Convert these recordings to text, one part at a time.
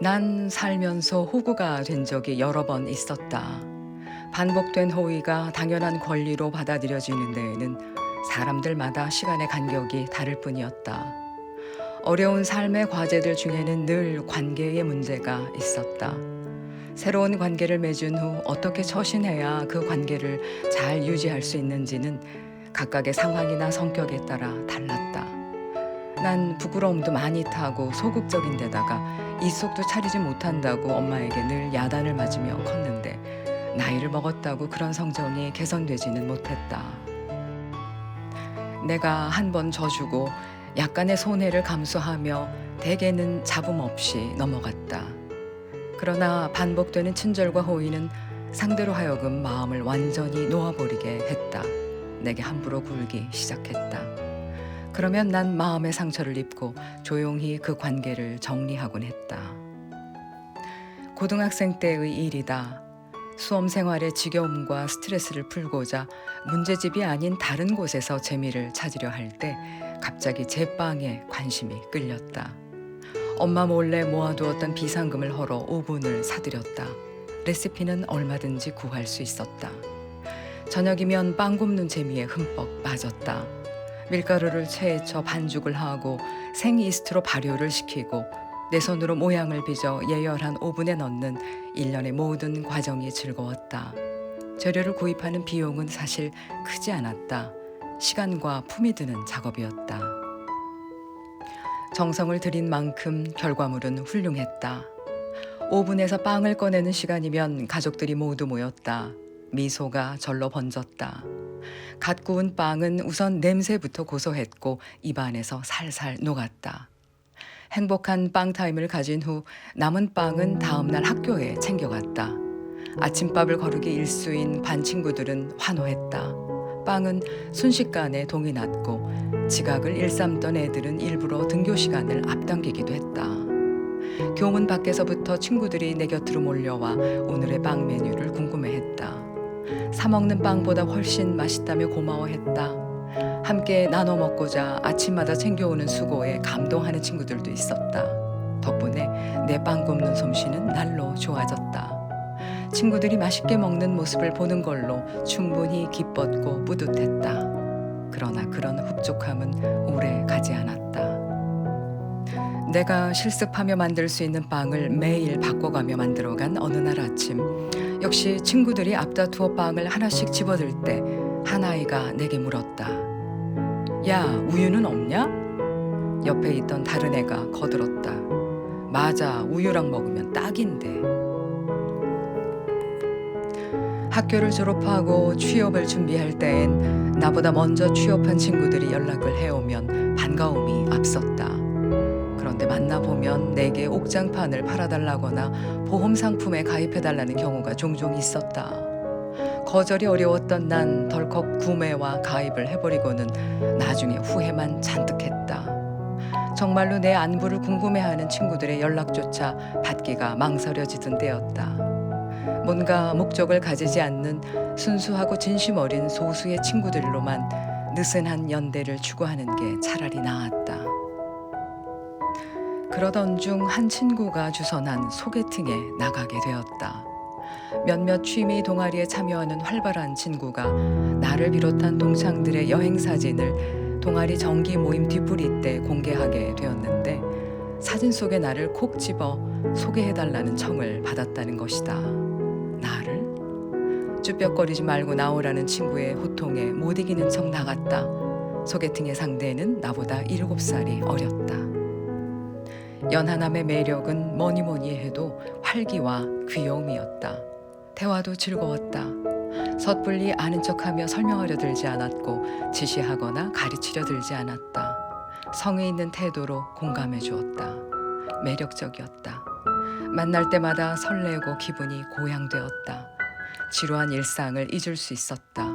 난 살면서 호구가 된 적이 여러 번 있었다. 반복된 호의가 당연한 권리로 받아들여지는 데에는 사람들마다 시간의 간격이 다를 뿐이었다. 어려운 삶의 과제들 중에는 늘 관계의 문제가 있었다. 새로운 관계를 맺은 후 어떻게 처신해야 그 관계를 잘 유지할 수 있는지는 각각의 상황이나 성격에 따라 달랐다. 난 부끄러움도 많이 타고 소극적인 데다가 이속도 차리지 못한다고 엄마에게 늘 야단을 맞으며 컸는데 나이를 먹었다고 그런 성정이 개선되지는 못했다. 내가 한 번 져주고 약간의 손해를 감수하며 대개는 잡음 없이 넘어갔다. 그러나 반복되는 친절과 호의는 상대로 하여금 마음을 완전히 놓아버리게 했다. 내게 함부로 굴기 시작했다. 그러면 난 마음의 상처를 입고 조용히 그 관계를 정리하곤 했다. 고등학생 때의 일이다. 수험 생활의 지겨움과 스트레스를 풀고자 문제집이 아닌 다른 곳에서 재미를 찾으려 할 때 갑자기 제 빵에 관심이 끌렸다. 엄마 몰래 모아두었던 비상금을 헐어 오븐을 사들였다. 레시피는 얼마든지 구할 수 있었다. 저녁이면 빵 굽는 재미에 흠뻑 빠졌다. 밀가루를 체에 쳐 반죽을 하고 생이스트로 발효를 시키고 내 손으로 모양을 빚어 예열한 오븐에 넣는 일련의 모든 과정이 즐거웠다. 재료를 구입하는 비용은 사실 크지 않았다. 시간과 품이 드는 작업이었다. 정성을 들인 만큼 결과물은 훌륭했다. 오븐에서 빵을 꺼내는 시간이면 가족들이 모두 모였다. 미소가 절로 번졌다. 갓 구운 빵은 우선 냄새부터 고소했고 입안에서 살살 녹았다. 행복한 빵 타임을 가진 후 남은 빵은 다음날 학교에 챙겨갔다. 아침밥을 거르기 일수인 반 친구들은 환호했다. 빵은 순식간에 동이 났고 지각을 일삼던 애들은 일부러 등교 시간을 앞당기기도 했다. 교문 밖에서부터 친구들이 내 곁으로 몰려와 오늘의 빵 메뉴를 궁금해했다. 사 먹는 빵보다 훨씬 맛있다며 고마워했다. 함께 나눠 먹고자 아침마다 챙겨오는 수고에 감동하는 친구들도 있었다. 덕분에 내 빵 굽는 솜씨는 날로 좋아졌다. 친구들이 맛있게 먹는 모습을 보는 걸로 충분히 기뻤고 뿌듯했다. 그러나 그런 흡족함은 오래 가지 않았다. 내가 실습하며 만들 수 있는 빵을 매일 바꿔가며 만들어간 어느 날 아침, 역시 친구들이 앞다투어 빵을 하나씩 집어들 때 한 아이가 내게 물었다. 야, 우유는 없냐? 옆에 있던 다른 애가 거들었다. 맞아, 우유랑 먹으면 딱인데. 학교를 졸업하고 취업을 준비할 때엔 나보다 먼저 취업한 친구들이 연락을 해오면 반가움이 앞섰다. 그런데 만나보면 내게 옥장판을 팔아달라거나 보험 상품에 가입해달라는 경우가 종종 있었다. 거절이 어려웠던 난 덜컥 구매와 가입을 해버리고는 나중에 후회만 잔뜩 했다. 정말로 내 안부를 궁금해하는 친구들의 연락조차 받기가 망설여지던 때였다. 뭔가 목적을 가지지 않는 순수하고 진심 어린 소수의 친구들로만 느슨한 연대를 추구하는 게 차라리 나았다. 그러던 중 한 친구가 주선한 소개팅에 나가게 되었다. 몇몇 취미 동아리에 참여하는 활발한 친구가 나를 비롯한 동창들의 여행 사진을 동아리 정기 모임 뒤풀이 때 공개하게 되었는데 사진 속의 나를 콕 집어 소개해달라는 청을 받았다는 것이다. 나를? 쭈뼛거리지 말고 나오라는 친구의 호통에 못 이기는 척 나갔다. 소개팅의 상대는 나보다 7살이 어렸다. 연하남의 매력은 뭐니 뭐니 해도 활기와 귀여움이었다. 대화도 즐거웠다. 섣불리 아는 척하며 설명하려 들지 않았고 지시하거나 가르치려 들지 않았다. 성의 있는 태도로 공감해 주었다. 매력적이었다. 만날 때마다 설레고 기분이 고양되었다. 지루한 일상을 잊을 수 있었다.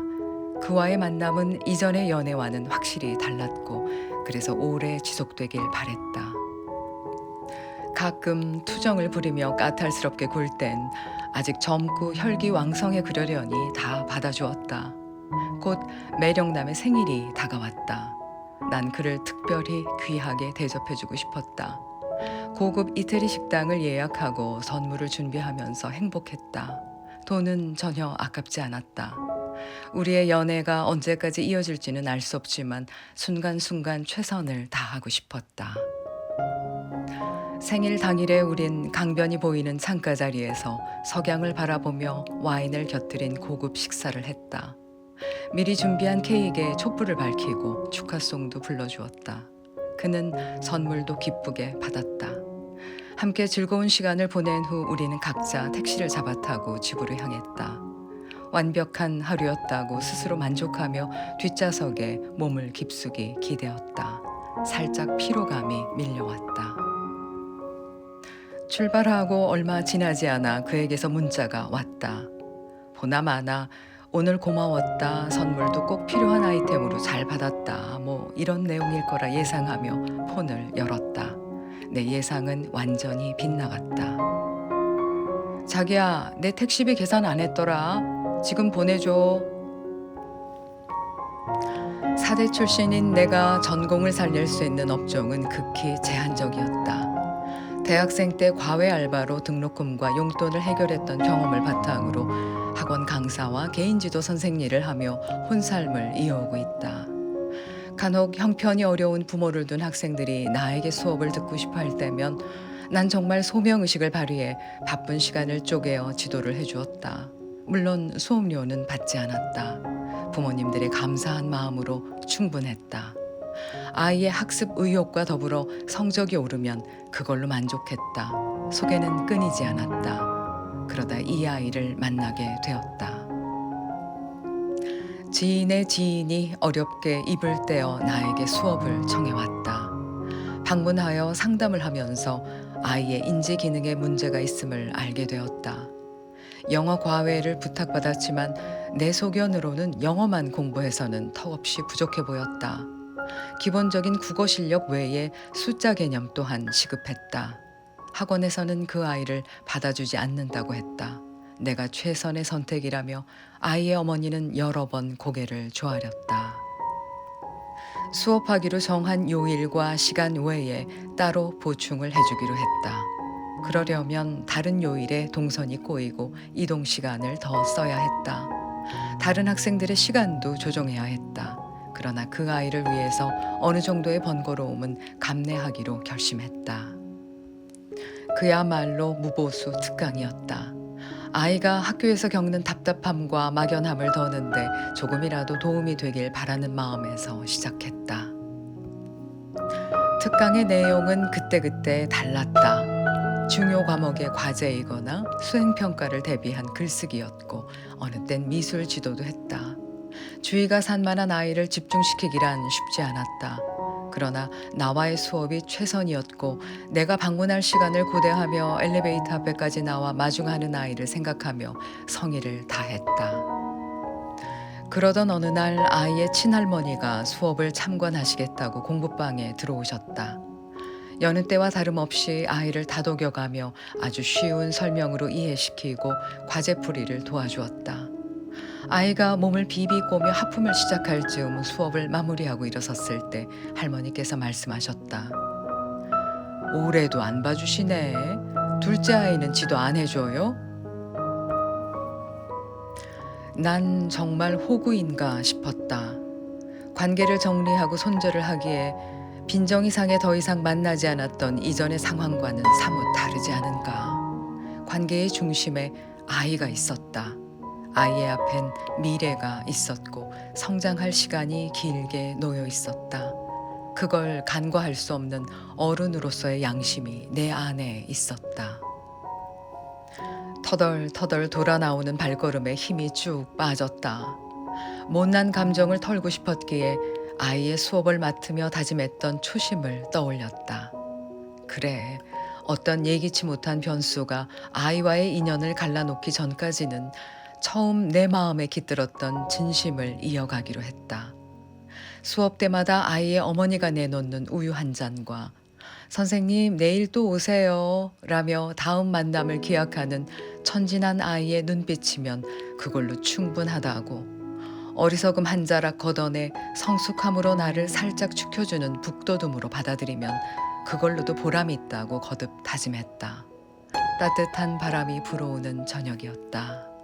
그와의 만남은 이전의 연애와는 확실히 달랐고 그래서 오래 지속되길 바랬다. 가끔 투정을 부리며 까탈스럽게 굴 땐 아직 젊고 혈기왕성해 그러려니 다 받아주었다. 곧 매력남의 생일이 다가왔다. 난 그를 특별히 귀하게 대접해주고 싶었다. 고급 이태리 식당을 예약하고 선물을 준비하면서 행복했다. 돈은 전혀 아깝지 않았다. 우리의 연애가 언제까지 이어질지는 알 수 없지만 순간순간 최선을 다하고 싶었다. 생일 당일에 우린 강변이 보이는 창가 자리에서 석양을 바라보며 와인을 곁들인 고급 식사를 했다. 미리 준비한 케이크에 촛불을 밝히고 축하송도 불러주었다. 그는 선물도 기쁘게 받았다. 함께 즐거운 시간을 보낸 후 우리는 각자 택시를 잡아 타고 집으로 향했다. 완벽한 하루였다고 스스로 만족하며 뒷좌석에 몸을 깊숙이 기대었다. 살짝 피로감이 밀려왔다. 출발하고 얼마 지나지 않아 그에게서 문자가 왔다. 보나마나 오늘 고마웠다. 선물도 꼭 필요한 아이템으로 잘 받았다. 뭐 이런 내용일 거라 예상하며 폰을 열었다. 내 예상은 완전히 빗나갔다. 자기야, 내 택시비 계산 안 했더라. 지금 보내줘. 사대 출신인 내가 전공을 살릴 수 있는 업종은 극히 제한적이었다. 대학생 때 과외 알바로 등록금과 용돈을 해결했던 경험을 바탕으로 학원 강사와 개인지도 선생 일을 하며 혼삶을 이어오고 있다. 간혹 형편이 어려운 부모를 둔 학생들이 나에게 수업을 듣고 싶어 할 때면 난 정말 소명의식을 발휘해 바쁜 시간을 쪼개어 지도를 해주었다. 물론 수업료는 받지 않았다. 부모님들의 감사한 마음으로 충분했다. 아이의 학습 의욕과 더불어 성적이 오르면 그걸로 만족했다. 소개는 끊이지 않았다. 그러다 이 아이를 만나게 되었다. 지인의 지인이 어렵게 입을 떼어 나에게 수업을 청해왔다. 방문하여 상담을 하면서 아이의 인지 기능에 문제가 있음을 알게 되었다. 영어 과외를 부탁받았지만 내 소견으로는 영어만 공부해서는 턱없이 부족해 보였다. 기본적인 국어 실력 외에 숫자 개념 또한 시급했다. 학원에서는 그 아이를 받아주지 않는다고 했다. 내가 최선의 선택이라며 아이의 어머니는 여러 번 고개를 조아렸다. 수업하기로 정한 요일과 시간 외에 따로 보충을 해주기로 했다. 그러려면 다른 요일에 동선이 꼬이고 이동 시간을 더 써야 했다. 다른 학생들의 시간도 조정해야 했다. 그러나 그 아이를 위해서 어느 정도의 번거로움은 감내하기로 결심했다. 그야말로 무보수 특강이었다. 아이가 학교에서 겪는 답답함과 막연함을 더는데 조금이라도 도움이 되길 바라는 마음에서 시작했다. 특강의 내용은 그때그때 달랐다. 중요 과목의 과제이거나 수행평가를 대비한 글쓰기였고 어느 땐 미술 지도도 했다. 주의가 산만한 아이를 집중시키기란 쉽지 않았다. 그러나 나와의 수업이 최선이었고 내가 방문할 시간을 고대하며 엘리베이터 앞에까지 나와 마중하는 아이를 생각하며 성의를 다했다. 그러던 어느 날 아이의 친할머니가 수업을 참관하시겠다고 공부방에 들어오셨다. 여느 때와 다름없이 아이를 다독여가며 아주 쉬운 설명으로 이해시키고 과제풀이를 도와주었다. 아이가 몸을 비비 꼬며 하품을 시작할 즈음 수업을 마무리하고 일어섰을 때 할머니께서 말씀하셨다. 올해도 안 봐주시네. 둘째 아이는 지도 안 해줘요? 난 정말 호구인가 싶었다. 관계를 정리하고 손절을 하기에 빈정이상에 더 이상 만나지 않았던 이전의 상황과는 사뭇 다르지 않은가. 관계의 중심에 아이가 있었다. 아이의 앞엔 미래가 있었고 성장할 시간이 길게 놓여 있었다. 그걸 간과할 수 없는 어른으로서의 양심이 내 안에 있었다. 터덜터덜 돌아 나오는 발걸음에 힘이 쭉 빠졌다. 못난 감정을 털고 싶었기에 아이의 수업을 맡으며 다짐했던 초심을 떠올렸다. 그래, 어떤 예기치 못한 변수가 아이와의 인연을 갈라놓기 전까지는 처음 내 마음에 깃들었던 진심을 이어가기로 했다. 수업 때마다 아이의 어머니가 내놓는 우유 한 잔과 선생님 내일 또 오세요 라며 다음 만남을 기약하는 천진한 아이의 눈빛이면 그걸로 충분하다고, 어리석음 한 자락 걷어내 성숙함으로 나를 살짝 축혀주는 북돋움으로 받아들이면 그걸로도 보람이 있다고 거듭 다짐했다. 따뜻한 바람이 불어오는 저녁이었다.